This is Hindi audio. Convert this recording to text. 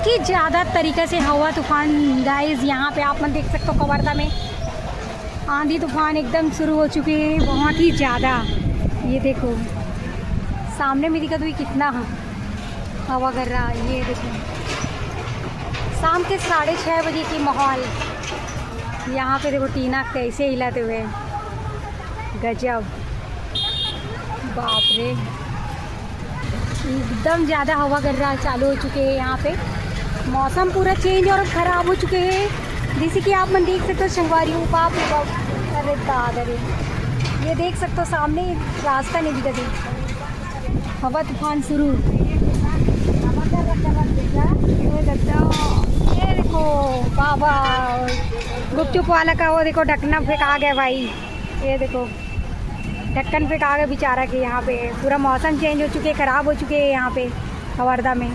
बहुत ही ज़्यादा तरीके से हवा तूफान गाइस यहाँ पे आप मन देख सकते हो। कवर्धा में आंधी तूफान एकदम शुरू हो चुके हैं, बहुत ही ज़्यादा। ये देखो सामने में दिखा तो कितना हवा कर रहा है। ये देखो शाम के 6:30 बजे की माहौल यहाँ पे। देखो टीना कैसे हिलाते हुए, गजब, बाप रे, एकदम ज़्यादा हवा कर रहा चालू हो चुके हैं यहाँ पे। मौसम पूरा चेंज और ख़राब हो चुके हैं, जैसे कि आप मन देख सकते हो। संगवारी बाप रे बाप, अरे दादा रे, ये देख सकते हो सामने रास्ता नहीं दिखा। हवा तूफान शुरू। ये देखो बाबा, गुपचुप वाला का वो देखो ढक्कन फेंका गया भाई। ये देखो ढक्कन फेंका गया बेचारा के। यहाँ पे पूरा मौसम चेंज हो चुके, ख़राब हो चुके हैं यहाँ पे कवर्धा में।